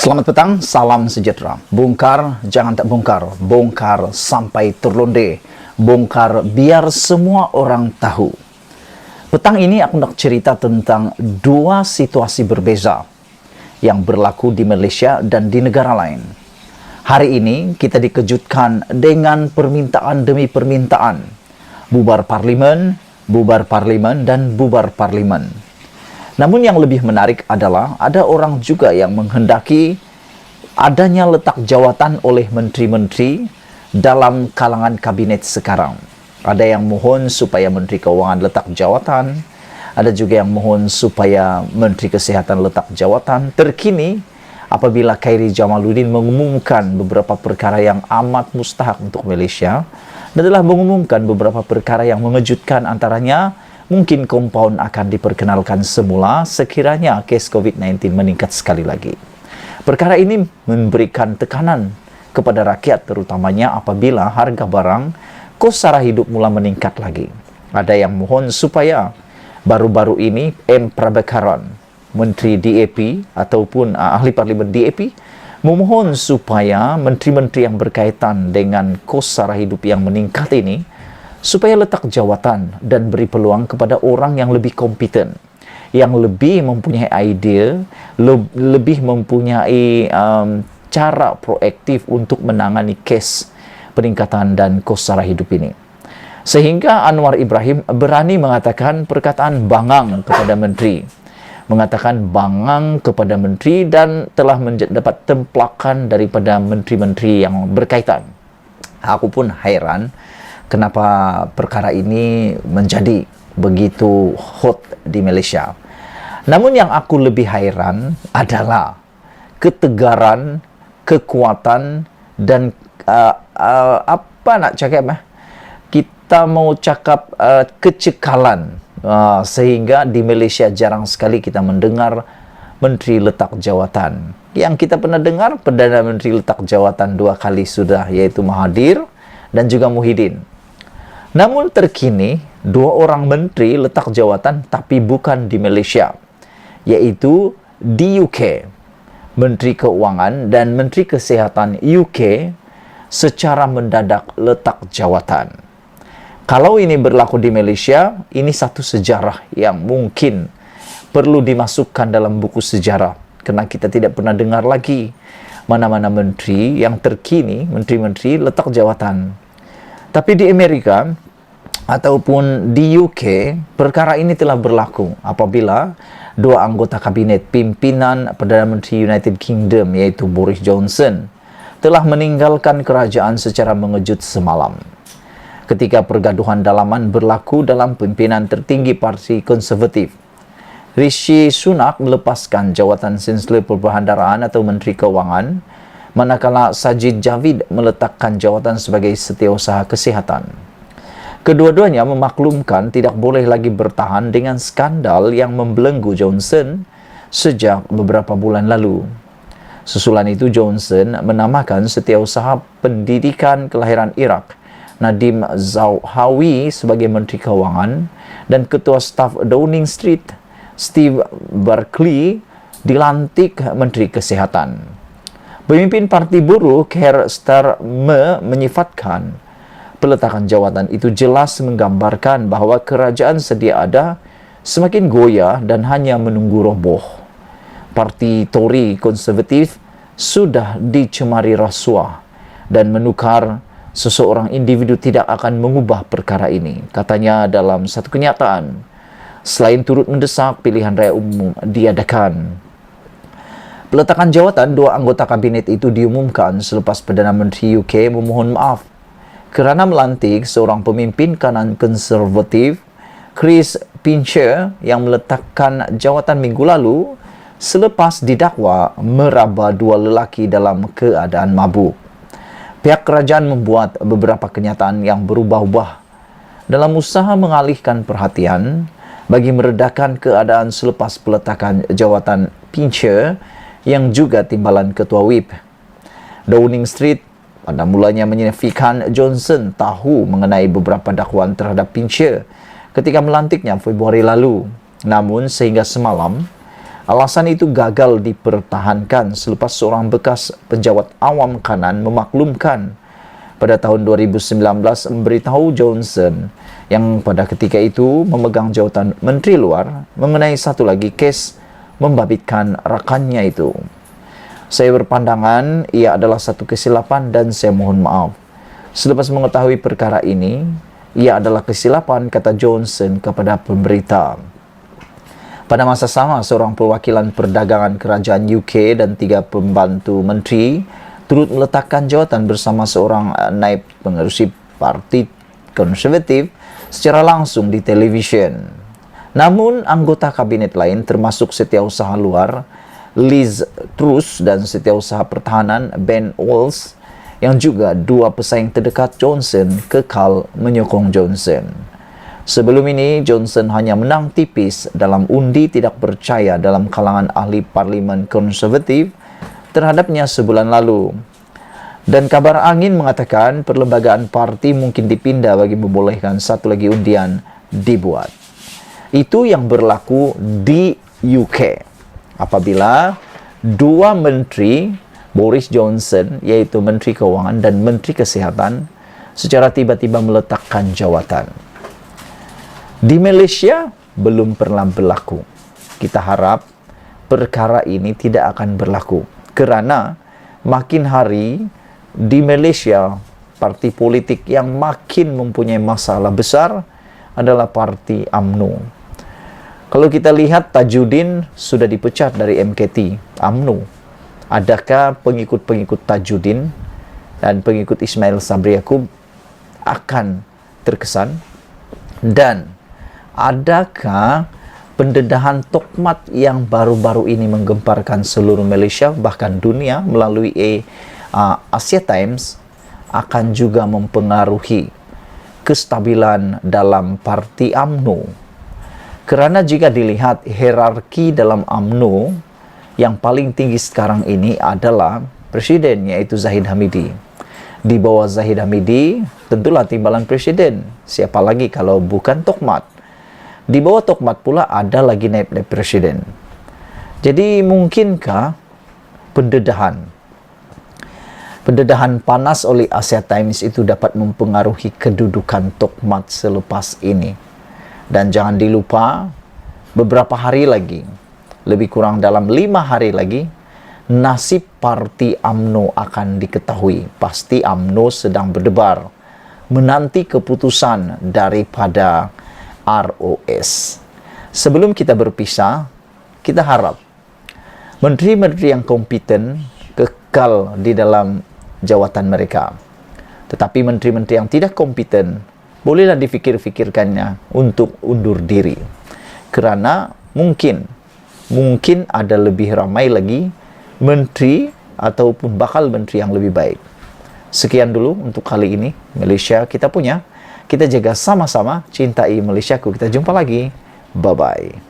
Selamat petang, salam sejahtera. Bongkar, jangan tak bongkar. Bongkar sampai terlonde. Bongkar biar semua orang tahu. Petang ini aku nak cerita tentang dua situasi berbeza yang berlaku di Malaysia dan di negara lain. Hari ini kita dikejutkan dengan permintaan demi permintaan. Bubar parlimen, dan bubar parlimen. Namun yang lebih menarik adalah ada orang juga yang menghendaki adanya letak jawatan oleh menteri-menteri dalam kalangan kabinet sekarang. Ada yang mohon supaya Menteri Keuangan letak jawatan, ada juga yang mohon supaya Menteri Kesihatan letak jawatan. Terkini apabila Khairy Jamaluddin mengumumkan beberapa perkara yang amat mustahak untuk Malaysia, adalah mengumumkan beberapa perkara yang mengejutkan, antaranya mungkin kompaun akan diperkenalkan semula sekiranya kes COVID-19 meningkat sekali lagi. Perkara ini memberikan tekanan kepada rakyat, terutamanya apabila harga barang, kos sara hidup mula meningkat lagi. Ada yang mohon supaya baru-baru ini M. Prabakaran, Menteri DAP ataupun Ahli Parlimen DAP, memohon supaya menteri-menteri yang berkaitan dengan kos sara hidup yang meningkat ini supaya letak jawatan dan beri peluang kepada orang yang lebih kompeten, yang lebih mempunyai idea, lebih mempunyai cara proaktif untuk menangani kes peningkatan dan kos sara hidup ini. Sehingga Anwar Ibrahim berani mengatakan perkataan bangang kepada menteri. Mengatakan bangang kepada menteri dan telah mendapat templakan daripada menteri-menteri yang berkaitan. Aku pun hairan kenapa perkara ini menjadi begitu hot di Malaysia. Namun yang aku lebih hairan adalah ketegaran, kekuatan, dan apa nak cakap? Kita mau cakap kecekalan, sehingga di Malaysia jarang sekali kita mendengar Menteri letak jawatan. Yang kita pernah dengar, Perdana Menteri letak jawatan 2 kali sudah, yaitu Mahathir dan juga Muhyiddin. Namun terkini, 2 orang menteri letak jawatan tapi bukan di Malaysia, yaitu di UK. Menteri Keuangan dan Menteri Kesihatan UK secara mendadak letak jawatan. Kalau ini berlaku di Malaysia, ini satu sejarah yang mungkin perlu dimasukkan dalam buku sejarah, karena kita tidak pernah dengar lagi mana-mana menteri yang terkini, menteri-menteri letak jawatan. Tapi di Amerika ataupun di UK, perkara ini telah berlaku apabila 2 anggota kabinet pimpinan Perdana Menteri United Kingdom, yaitu Boris Johnson, telah meninggalkan kerajaan secara mengejut semalam. Ketika pergaduhan dalaman berlaku dalam pimpinan tertinggi Parti Konservatif, Rishi Sunak melepaskan jawatan Chancellor Perbendaharaan atau Menteri Keuangan, manakala Sajid Javid meletakkan jawatan sebagai Setiausaha Kesihatan. Kedua-duanya memaklumkan tidak boleh lagi bertahan dengan skandal yang membelenggu Johnson sejak beberapa bulan lalu. Susulan itu, Johnson menamakan Setiausaha Pendidikan Kelahiran Iraq, Nadim Zawhawi, sebagai Menteri Keuangan, dan Ketua Staf Downing Street, Steve Barclay, dilantik Menteri Kesihatan. Pemimpin Parti Buruh Keir Starmer menyifatkan peletakan jawatan itu jelas menggambarkan bahawa kerajaan sedia ada semakin goyah dan hanya menunggu roboh. Parti Tory konservatif sudah dicemari rasuah dan menukar seseorang individu tidak akan mengubah perkara ini, katanya dalam satu kenyataan. Selain turut mendesak pilihan raya umum diadakan. Peletakan jawatan 2 anggota kabinet itu diumumkan selepas Perdana Menteri UK memohon maaf kerana melantik seorang pemimpin kanan konservatif, Chris Pincher, yang meletakkan jawatan minggu lalu selepas didakwa meraba 2 lelaki dalam keadaan mabuk. Pihak kerajaan membuat beberapa kenyataan yang berubah-ubah dalam usaha mengalihkan perhatian bagi meredakan keadaan selepas peletakan jawatan Pincher yang juga timbalan Ketua Whip. Downing Street pada mulanya menafikan Johnson tahu mengenai beberapa dakwaan terhadap Pincher ketika melantiknya Februari lalu. Namun sehingga semalam, Alasan itu gagal dipertahankan selepas seorang bekas pejabat awam kanan memaklumkan pada tahun 2019 memberitahu Johnson yang pada ketika itu memegang jawatan Menteri Luar mengenai satu lagi kes membabitkan rakannya itu. Saya berpandangan ia adalah satu kesilapan dan saya mohon maaf. Selepas mengetahui perkara ini, ia adalah kesilapan, kata Johnson kepada pemberita. Pada masa sama, seorang perwakilan perdagangan kerajaan UK dan 3 pembantu menteri turut meletakkan jawatan bersama seorang naib pengerusi Parti Konservatif secara langsung di televisyen. Namun, anggota kabinet lain termasuk Setiausaha Luar Liz Truss dan Setiausaha Pertahanan Ben Wallace yang juga 2 pesaing terdekat Johnson kekal menyokong Johnson. Sebelum ini, Johnson hanya menang tipis dalam undi tidak percaya dalam kalangan ahli parlimen konservatif terhadapnya sebulan lalu. Dan kabar angin mengatakan perlembagaan parti mungkin dipindah bagi membolehkan satu lagi undian dibuat. Itu yang berlaku di UK. Apabila 2 menteri, Boris Johnson, yaitu Menteri Keuangan dan Menteri Kesehatan, secara tiba-tiba meletakkan jawatan. Di Malaysia belum pernah berlaku. Kita harap perkara ini tidak akan berlaku. Kerana makin hari di Malaysia, parti politik yang makin mempunyai masalah besar adalah parti UMNO. Kalau kita lihat Tajudin sudah dipecat dari MKT UMNO. Adakah pengikut-pengikut Tajudin dan pengikut Ismail Sabri Yaakob akan terkesan? Dan adakah pendedahan Tokmat yang baru-baru ini menggemparkan seluruh Malaysia bahkan dunia melalui Asia Times akan juga mempengaruhi kestabilan dalam parti UMNO? Kerana jika dilihat hierarki dalam UMNO, yang paling tinggi sekarang ini adalah presiden, yaitu Zahid Hamidi. Di bawah Zahid Hamidi tentulah timbalan presiden. Siapa lagi kalau bukan Tokmat? Di bawah Tokmat pula ada lagi naib-naib presiden. Jadi mungkinkah pendedahan panas oleh Asia Times itu dapat mempengaruhi kedudukan Tokmat selepas ini? Dan jangan dilupa, beberapa hari lagi, lebih kurang dalam 5 hari lagi, nasib parti UMNO akan diketahui. Pasti UMNO sedang berdebar menanti keputusan daripada ROS. Sebelum kita berpisah, kita harap menteri-menteri yang kompeten kekal di dalam jawatan mereka. Tetapi menteri-menteri yang tidak kompeten, bolehlah difikir-fikirkannya untuk undur diri. Kerana mungkin ada lebih ramai lagi menteri ataupun bakal menteri yang lebih baik. Sekian dulu untuk kali ini. Malaysia kita punya. Kita jaga sama-sama, cintai Malaysiaku. Kita jumpa lagi. Bye-bye.